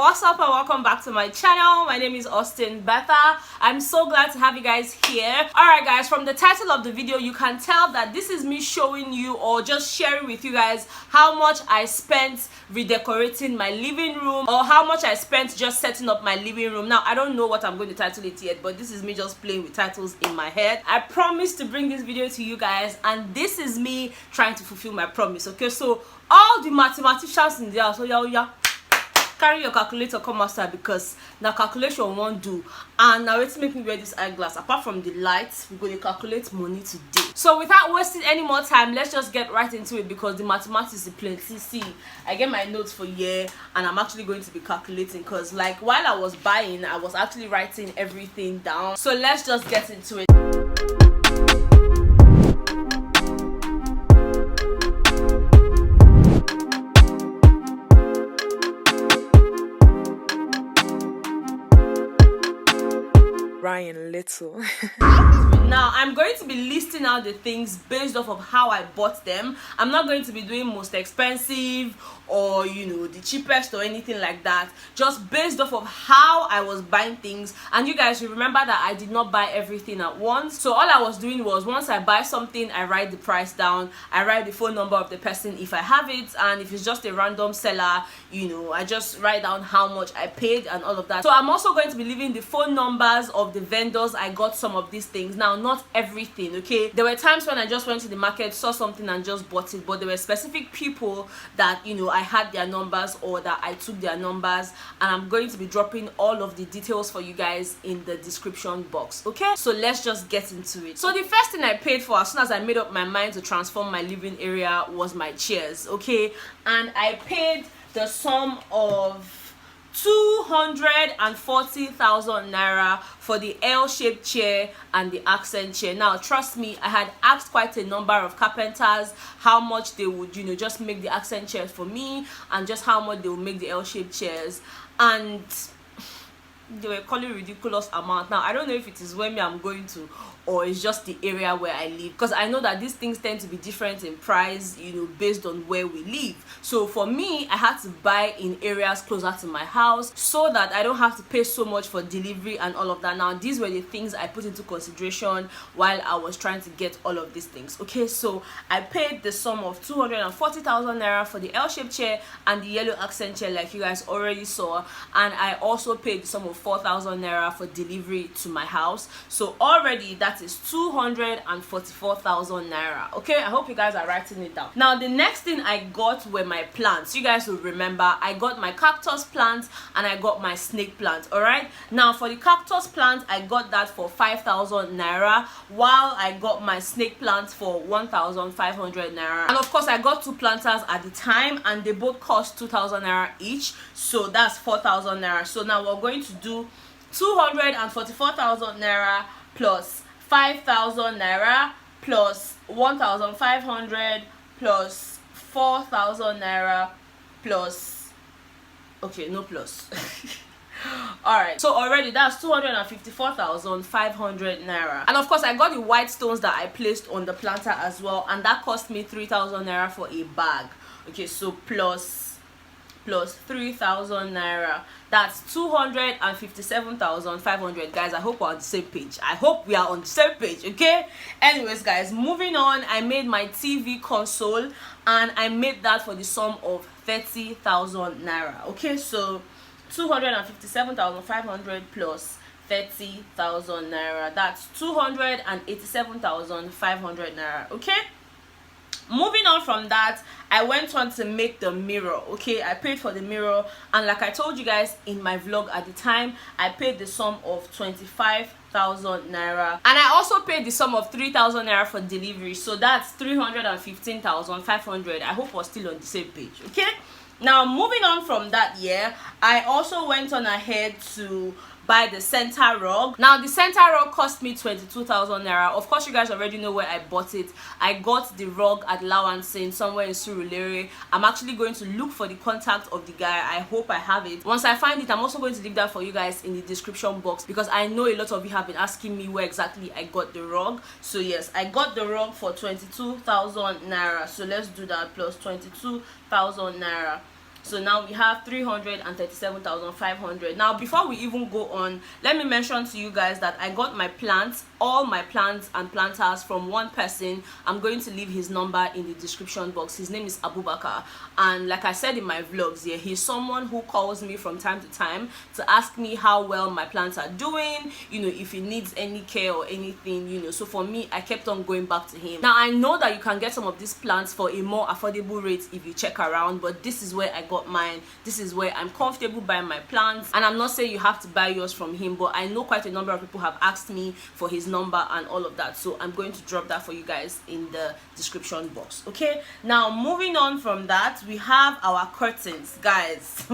what's up and welcome back to my channel. My name is Betha. I'm so glad to have you guys here. Alright guys, from the title of the video you can tell that this is me showing you or just sharing with you guys how much I spent redecorating my living room or how much I spent just setting up my living room. Now I don't know what I'm going to title it yet, but this is me just playing with titles in my head. I promised to bring this video to you guys and this is me trying to fulfill my promise. Okay, so all the mathematicians in there, so yeah, carry your calculator come outside because now calculation won't do. And now it's make me wear this eyeglass. Apart from the lights, we're going to calculate money today. So without wasting any more time, let's just get right into it because the mathematics is plenty. See, I get my notes for year and I'm actually going to be calculating because like while I was buying, I was actually writing everything down. So let's just get into it. Ryan Little. Now I'm going to be listing out the things based off of how I bought them. I'm not going to be doing most expensive or the cheapest or anything like that, just based off of how I was buying things. And you guys should remember that I did not buy everything at once. So all I was doing was once I buy something, I write the price down, I write the phone number of the person if I have it, and if it's just a random seller, I just write down how much I paid and all of that. So I'm also going to be leaving the phone numbers of the vendors I got some of these things. Now not everything, okay? There were times when I just went to the market, saw something and just bought it, but there were specific people that I had their numbers or that I took their numbers, and I'm going to be dropping all of the details for you guys in the description box. Okay, so let's just get into it. So the first thing I paid for as soon as I made up my mind to transform my living area was my chairs, okay? And I paid the sum of 240,000 naira for the L-shaped chair and the accent chair. Now trust me, I had asked quite a number of carpenters how much they would just make the accent chairs for me and just how much they would make the L-shaped chairs, and they were calling ridiculous amount. Now I don't know if it is where I'm going to or it's just the area where I live, because I know that these things tend to be different in price based on where we live. So for me, I had to buy in areas closer to my house so that I don't have to pay so much for delivery and all of that. Now these were the things I put into consideration while I was trying to get all of these things. Okay, so I paid the sum of 240,000 naira for the L-shaped chair and the yellow accent chair like you guys already saw, and I also paid the sum of 4,000 naira for delivery to my house. So already that is 244,000 naira. Okay, I hope you guys are writing it down. Now the next thing I got were my plants. You guys will remember I got my cactus plant and I got my snake plant. All right, now for the cactus plant I got that for 5,000 naira, while I got my snake plant for 1,500 naira. And of course I got two planters at the time and they both cost 2,000 naira each, so that's 4,000 naira. So now we're going to do 244,000 naira plus 5,000 naira plus 1,500 plus 4,000 naira plus, okay, no plus. All right, so already that's 254,500 naira. And of course I got the white stones that I placed on the planter as well, and that cost me 3,000 naira for a bag. Okay, so plus 3,000 naira, that's 257,500. guys, I hope we're on the same page. I hope we are on the same page. Okay, anyways guys, moving on, I made my TV console and I made that for the sum of 30,000 naira. Okay, so 257,500 plus 30,000 naira, that's 287,500 naira. Okay, moving on from that, I went on to make the mirror. Okay, I paid for the mirror, and like I told you guys in my vlog at the time, I paid the sum of 25,000 naira, and I also paid the sum of 3,000 naira for delivery, so that's 315,500. I hope we're still on the same page. Okay, now moving on from that year, I also went on ahead to buy the center rug. Now the center rug cost me 22,000 naira. Of course you guys already know where I bought it. I got the rug at Lawanson, somewhere in Surulere. I'm actually going to look for the contact of the guy. I hope I have it. Once I find it, I'm also going to leave that for you guys in the description box, because I know a lot of you have been asking me where exactly I got the rug. So yes, I got the rug for 22,000 naira. So let's do that, plus 22,000 naira. So now we have 337,500. Now before we even go on, let me mention to you guys that I got my plants, all my plants and planters, from one person. I'm going to leave his number in the description box. His name is Abubakar, and like I said in my vlogs, yeah, he's someone who calls me from time to time to ask me how well my plants are doing, you know, if he needs any care or anything, you know. So for me, I kept on going back to him. Now I know that you can get some of these plants for a more affordable rate if you check around, but this is where I got mine. This is where I'm comfortable buying my plants, and I'm not saying you have to buy yours from him, but I know quite a number of people have asked me for his number and all of that, so I'm going to drop that for you guys in the description box. Okay, now moving on from that, we have our curtains, guys.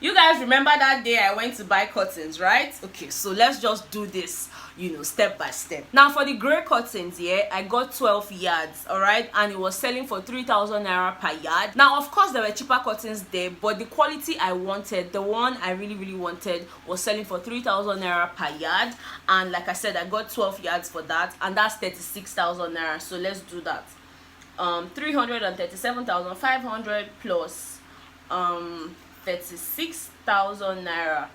You guys remember that day I went to buy curtains, right? Okay, so let's just do this, you know, step by step. Now for the gray curtains, yeah, I got 12 yards, all right, and it was selling for 3,000 naira per yard. Now of course there were cheaper curtains there, but the quality I wanted, the one I really wanted, was selling for 3,000 naira per yard. And like I said, I got 12 yards for that, and that's 36,000 naira. So let's do that. 337,500 plus 36,000 naira.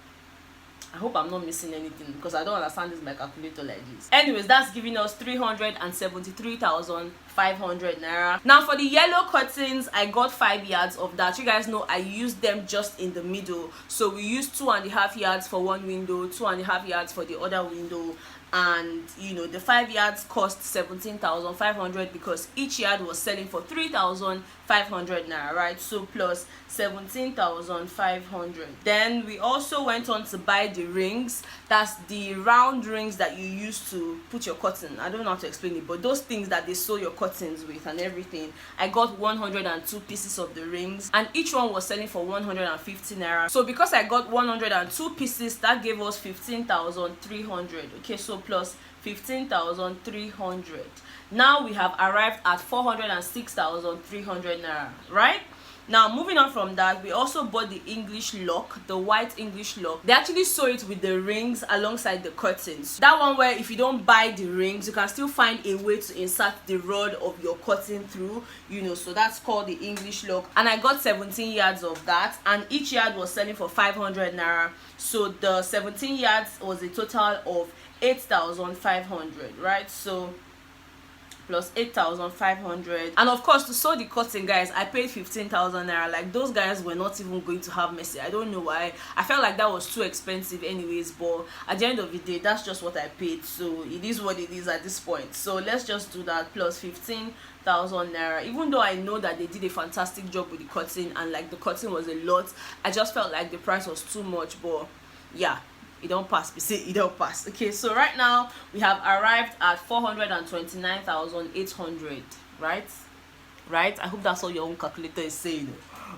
I hope I'm not missing anything, because I don't understand this my calculator like this. Anyways, that's giving us 373,500 naira. Now for the yellow curtains, I got 5 yards of that. You guys know I used them just in the middle, so we used 2.5 yards for one window, 2.5 yards for the other window. And you know, the 5 yards cost 17,500 because each yard was selling for 3,500 naira, right? So plus 17,500. Then we also went on to buy the rings. That's the round rings that you use to put your curtain. I don't know how to explain it, but those things that they sew your curtains with and everything. I got 102 pieces of the rings, and each one was selling for 150 naira. So because I got 102 pieces, that gave us 15,300. Okay, so plus 15,300. Now we have arrived at 406,300 naira, right? Now moving on from that, we also bought the English lock, the white English lock. They actually sew it with the rings alongside the curtains. That one where if you don't buy the rings, you can still find a way to insert the rod of your curtain through, you know. So that's called the English lock, and I got 17 yards of that, and each yard was selling for 500 naira. So the 17 yards was a total of 8,500, right? So plus 8,500, and of course to sew the curtain, guys, I paid 15,000 naira. Like, those guys were not even going to have mercy. I don't know why. I felt like that was too expensive anyways, but at the end of the day, that's just what I paid, so it is what it is at this point. So let's just do that, plus 15,000 naira. Even though I know that they did a fantastic job with the curtain, and like the curtain was a lot, I just felt like the price was too much. But yeah, it don't pass. We say it don't pass. Okay, so right now we have arrived at 429,800, right? I hope that's all your own calculator is saying.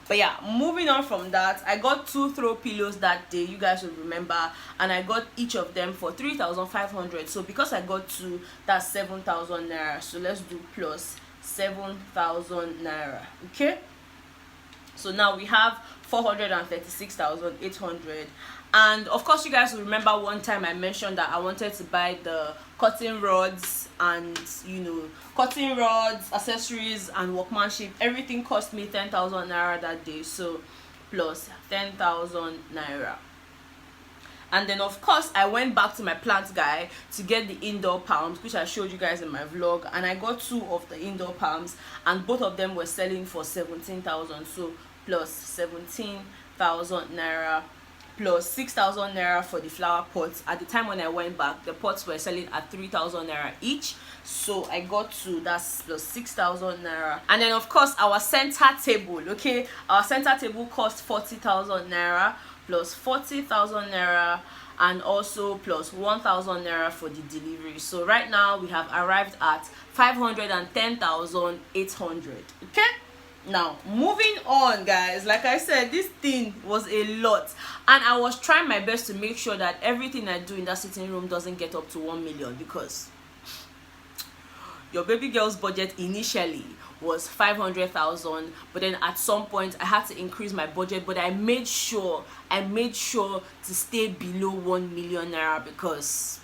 But yeah, moving on from that, I got 2 throw pillows that day, you guys will remember, and I got each of them for 3,500. So because I got 2, that's 7,000 naira. So let's do plus 7,000 naira. Okay, so now we have 436,800. And of course, you guys will remember one time I mentioned that I wanted to buy the cutting rods, and you know, cutting rods, accessories and workmanship. Everything cost me 10,000 naira that day, so plus 10,000 naira. And then of course I went back to my plant guy to get the indoor palms, which I showed you guys in my vlog, and I got 2 of the indoor palms, and both of them were selling for 17,000. So plus 17,000 naira, plus 6,000 naira for the flower pots. At the time when I went back, the pots were selling at 3,000 naira each, so I got 2, that's plus 6,000 naira. And then of course our center table, okay, our center table cost 40,000 naira, plus 40,000 naira, and also plus 1,000 naira for the delivery. So right now we have arrived at 510,800. okay. Now moving on, guys, like I said, this thing was a lot, and I was trying my best to make sure that everything I do in that sitting room doesn't get up to 1 million, because your baby girl's budget initially was 500,000, but then at some point I had to increase my budget, but I made sure to stay below 1 million naira, because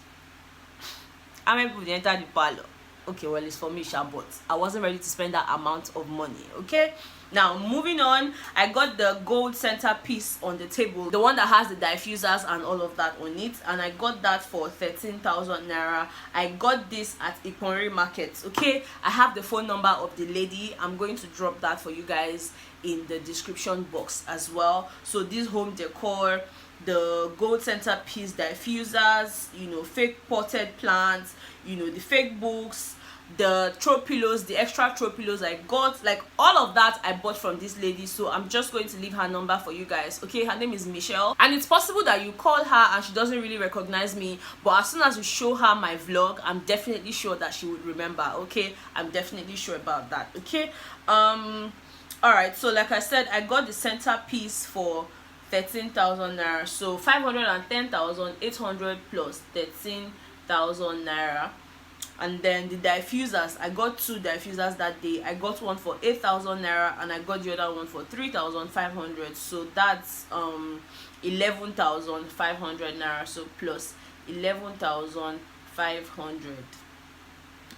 how many people enter the parlor? okay, well, it's for me, sha, but I wasn't ready to spend that amount of money. Okay, now moving on, I got the gold centerpiece on the table, the one that has the diffusers and all of that on it, and I got that for 13,000 naira. I got this at Iponri market. Okay, I have the phone number of the lady. I'm going to drop that for you guys in the description box as well. So this home decor, the gold centerpiece diffusers, you know, fake potted plants, you know, the fake books, the throw pillows, the extra throw pillows I got, like all of that I bought from this lady. So I'm just going to leave her number for you guys. Okay, her name is Michelle, and it's possible that you call her and she doesn't really recognize me, but as soon as we show her my vlog, I'm definitely sure that she would remember. Okay, I'm definitely sure about that. Okay, all right, so like I said, I got the centerpiece for 13,000 naira, so 510,800 plus 13,000 naira. And then the diffusers, I got two diffusers that day. I got one for 8,000 naira and I got the other one for 3,500. So that's 11,500 naira, so plus 11,500.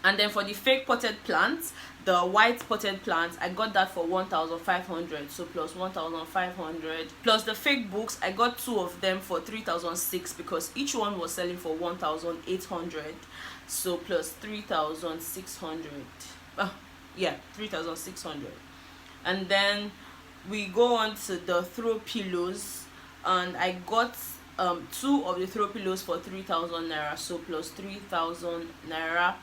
And then for the fake potted plants, the white potted plants, I got that for 1,500, so plus 1,500. Plus the fake books, I got two of them for 3,600 because each one was selling for 1,800, so plus 3,600. Yeah, 3,600. And then we go on to the throw pillows, and I got two of the throw pillows for 3,000 naira, so plus 3,000 naira.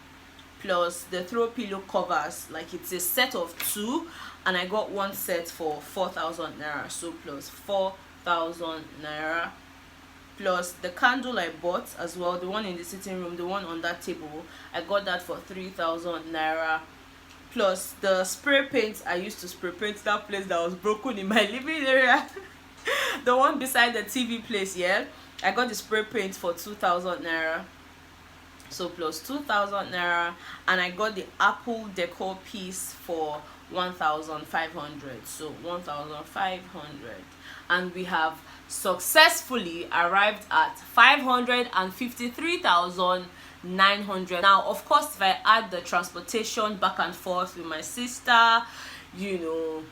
Plus the throw pillow covers, like it's a set of two, and I got one set for 4,000 naira, so plus 4,000 naira. Plus the candle I bought as well, the one in the sitting room, the one on that table, I got that for 3,000 naira. Plus the spray paint I used to spray paint that place that was broken in my living area, the one beside the TV place. Yeah, I got the spray paint for 2,000 naira, so plus 2,000 naira. And I got the apple decor piece for 1,500, so 1,500. And we have successfully arrived at 553,900. Now of course, if I add the transportation back and forth with my sister, you know,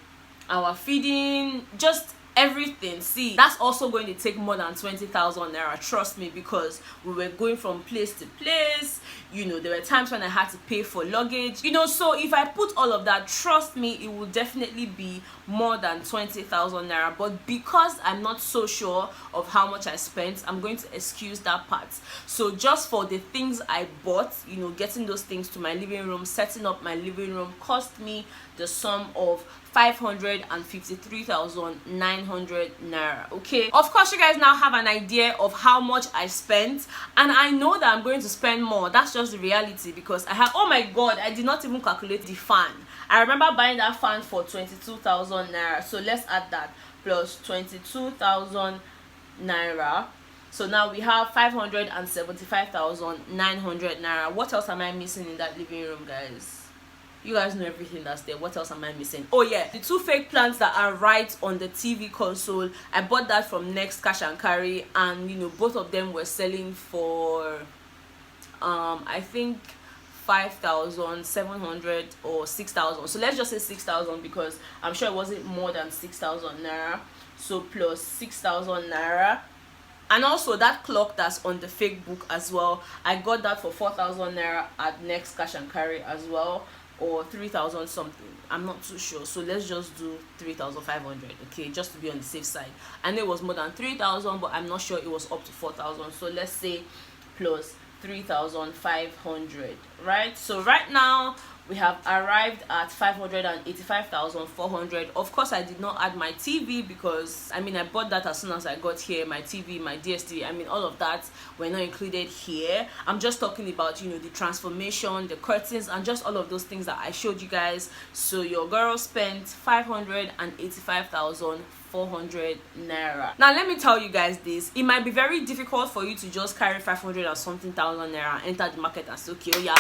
our feeding, just everything, see, that's also going to take more than 20,000 naira, trust me, because we were going from place to place. You know, there were times when I had to pay for luggage, you know. So if I put all of that, trust me, it will definitely be more than 20,000 naira. But because I'm not so sure of how much I spent, I'm going to excuse that part. So just for the things I bought, you know, getting those things to my living room, setting up my living room, cost me the sum of 553,900 naira. Okay, of course you guys now have an idea of how much I spent, and I know that I'm going to spend more. That's just the reality, because I have, oh my god, I did not even calculate the fan. I remember buying that fan for 22,000 naira, so let's add that plus 22,000 naira. So now we have 575,900 naira. What else am I missing in that living room, guys? You guys know everything that's there. What else am I missing? Oh yeah, the two fake plants that are right on the TV console, I bought that from Next Cash and Carry, and you know, both of them were selling for I think 5,700 or 6,000. So let's just say 6,000, because I'm sure it wasn't more than 6,000 naira. So plus 6,000 naira. And also that clock that's on the fake book as well, I got that for 4,000 naira at Next Cash and Carry as well, or 3,000 something, I'm not too sure. So let's just do 3,500, okay, just to be on the safe side. I know it was more than 3,000, but I'm not sure it was up to 4,000. So let's say plus 3,500, right? So right now we have arrived at 585,400. Of course, I did not add my TV, because I mean, I bought that as soon as I got here. My TV, my DSTV, I mean, all of that were not included here. I'm just talking about, you know, the transformation, the curtains, and just all of those things that I showed you guys. So your girl spent 585,400 naira. Now let me tell you guys this, it might be very difficult for you to just carry 500 or something thousand naira, enter the market and say, okay, oh yeah,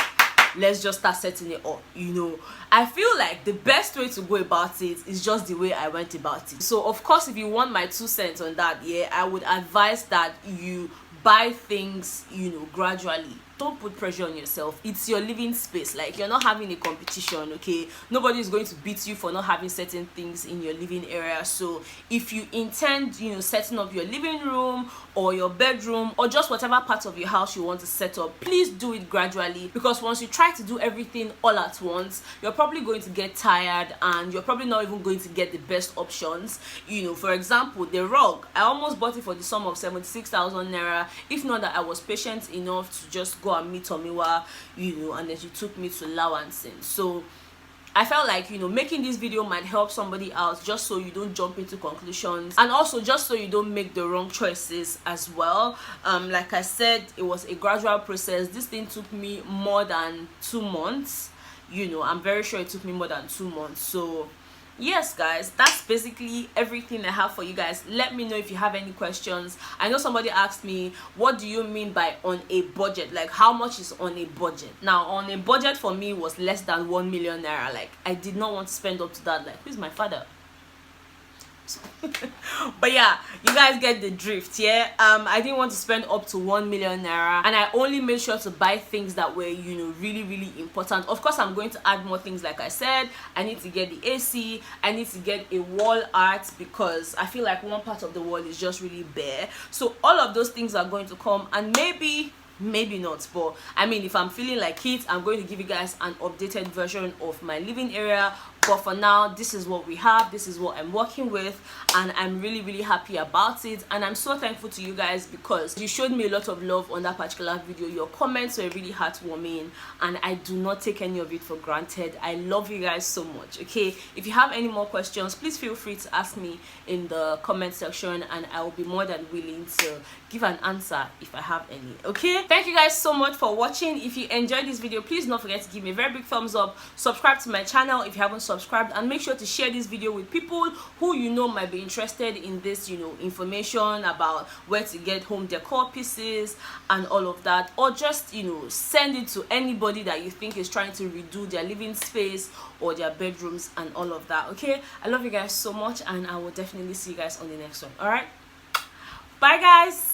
let's just start setting it up. You know, I feel like the best way to go about it is just the way I went about it. So of course, if you want my 2 cents on that, yeah, I would advise that you buy things, you know, gradually. don't put pressure on yourself. It's your living space. Like, you're not having a competition, okay? Nobody is going to beat you for not having certain things in your living area. So if you intend, you know, setting up your living room or your bedroom or just whatever part of your house you want to set up, please do it gradually, because once you try to do everything all at once, you're probably going to get tired and you're probably not even going to get the best options. You know, for example, the rug, I almost bought it for the sum of 76,000 naira, if not that I was patient enough to just go and meet Tomiwa, you know, and then she took me to Lawanson. So I felt like, you know, making this video might help somebody out, just so you don't jump into conclusions, and also just so you don't make the wrong choices as well. Like I said, it was a gradual process. This thing took me more than 2 months. You know, I'm very sure it took me more than 2 months. So yes guys, that's basically everything I have for you guys. Let me know if you have any questions. I know somebody asked me, what do you mean by on a budget? Like, how much is on a budget? Now, on a budget for me was less than 1 million naira. Like, I did not want to spend up to that. Like, who's my father? But yeah, you guys get the drift. Yeah, I didn't want to spend up to 1 million naira, and I only made sure to buy things that were, you know, really important. Of course, I'm going to add more things. Like I said, I need to get the AC, I need to get a wall art, because I feel like one part of the wall is just really bare. So all of those things are going to come, and maybe not, but I mean, if I'm feeling like it, I'm going to give you guys an updated version of my living area. But for now, this is what we have, this is what I'm working with, and I'm really happy about it. And I'm so thankful to you guys, because you showed me a lot of love on that particular video. Your comments were really heartwarming, and I do not take any of it for granted. I love you guys so much. Okay, if you have any more questions, please feel free to ask me in the comment section, and I will be more than willing to give an answer if I have any. Okay, thank you guys so much for watching. If you enjoyed this video, please don't forget to give me a very big thumbs up, subscribe to my channel if you haven't subscribed, and make sure to share this video with people who you know might be interested in this, you know, information about where to get home decor pieces and all of that, or just, you know, send it to anybody that you think is trying to redo their living space or their bedrooms and all of that. Okay, I love you guys so much, and I will definitely see you guys on the next one. All right, bye guys.